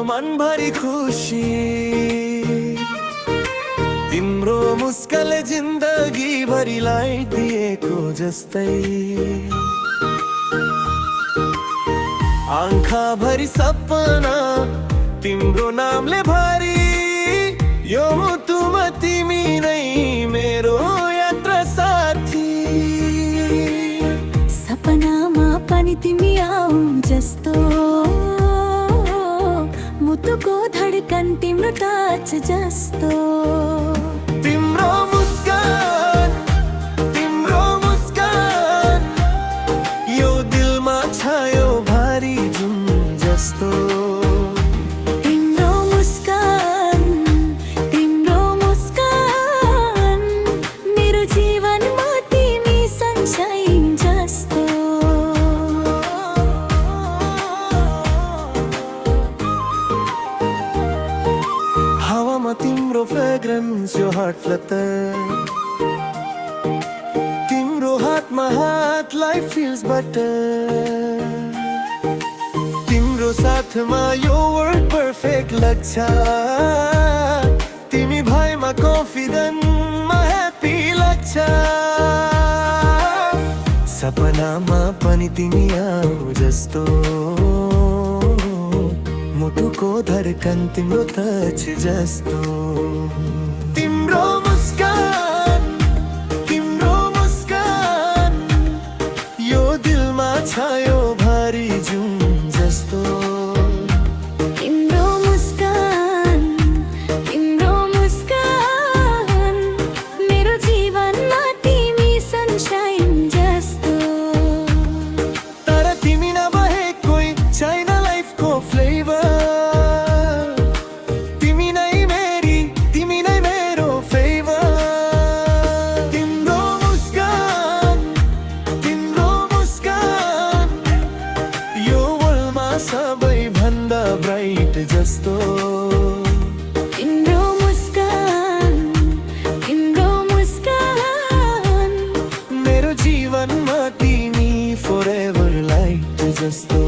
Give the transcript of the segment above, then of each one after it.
मनभरि खुसी तिम्रो मुस्कानले जिन्दगी भरिलाई दिएको जस्तै आँखा भरि सपना तिम्रो नामले भरि यो मुटुमा तिमी नै मेरो यात्रा साथी सपनामा पनि तिमी आऊ जस्तो मुटुको धडकन तिम्रो टच जस्तो तिम्रो मुस्कान यो दिलमा छायो भारी जुन जस्तो तिम्रो मुस्कान मेरो जीवनमा तिमी सनशाइन जस्तो हावामा तिम्रो फ्रेग्रेन्स यो हार्ट फ्लटर तिम्रो हातमा हात लाइफ फिल्स बटर तिम्रो साथमा यो वर्ल्ड पर्फेक्ट लाग्छ तिमी भएमा कन्फिडेन्टमा ह्याप्पी लाग्छ सपनामा पनि तिमी आऊ जस्तो मुटुको धडकन तिम्रो टच जस्तो तिम्रो मुस्कान यो दिलमा छायो भारी जुन जस्तो तिम्रो मुस्कान मेरो जीवनमा तिमी सनशाइन जस्तो तर तिमी नभए कोही छैन लाइफको फ्लेभर तिमी नै मेरो फेभर तिम्रो मुस्कान यो वर्ल्डमा सबैभन्दा ब्राइट जस्तो तिम्रो मुस्कान मेरो जीवनमा तिमी फॉरएभर लाइट जस्तो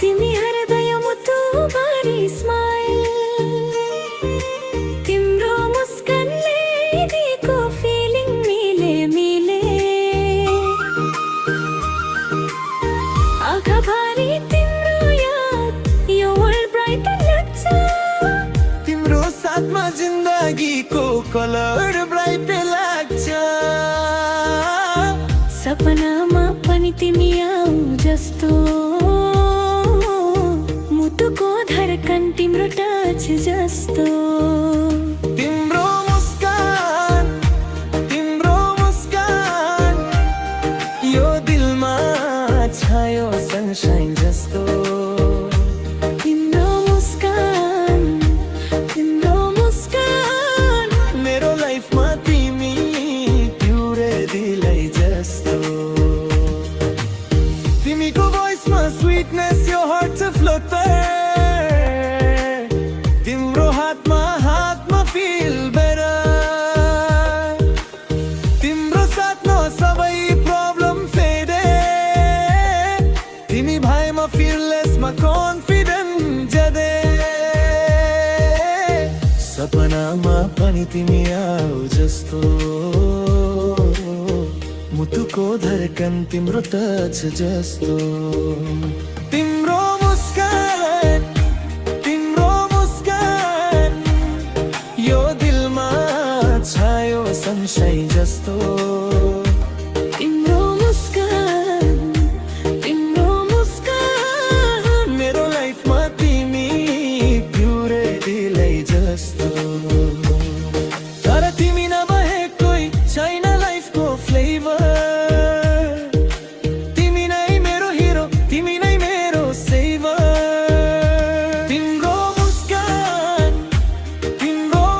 तिमी हृदय मुटुभरि स्माइल तिम्रो मुस्कानले दिएको फिलिङ मिले आँखाभरि तिम्रो याद यो वर्ल्ड ब्राइट लाग्छ तिम्रो साथमा जिन्दगीको कलर ब्राइट लाग्छ सपनामा पनि तिमी आऊ जस्तो मुटुको धडकन तिम्रो टच जस्तो तिम्रो मुस्कान यो दिलमा छायो सनशाइन जस्तो तिम्रो मुस्कान मेरो लाइफमा तिमी प्युरे दिलै जस्तो तिमीको भोइसमा स्वीटनेस यो हार्ट फ्लोटर तिम्रो हातमा फिल बेटर तिम्रो साथमा सबै प्रब्लम फेडे तिमी भएमा फियरलेसमा कन्फिडेन्ट ज्यादै सपनामा पनि तिमी आऊ जस्तो मुटुको धडकन तिम्रो टच जस्तो तिम्रो मुस्कान यो दिलमा छायो सनशाइन जस्तो तिम्रो मुस्कान मेरो लाइफमा तिमी प्युरे दिलै जस्तो तर तिमी नभए कोही छैन लाइफको फ्लेभर तिमी नै मेरो हिरो तिमी नै मेरो सेभर तिम्रो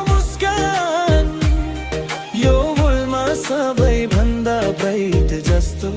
मुस्कान यो वर्ल्डमा सबैभन्दा ब्राइट जस्तो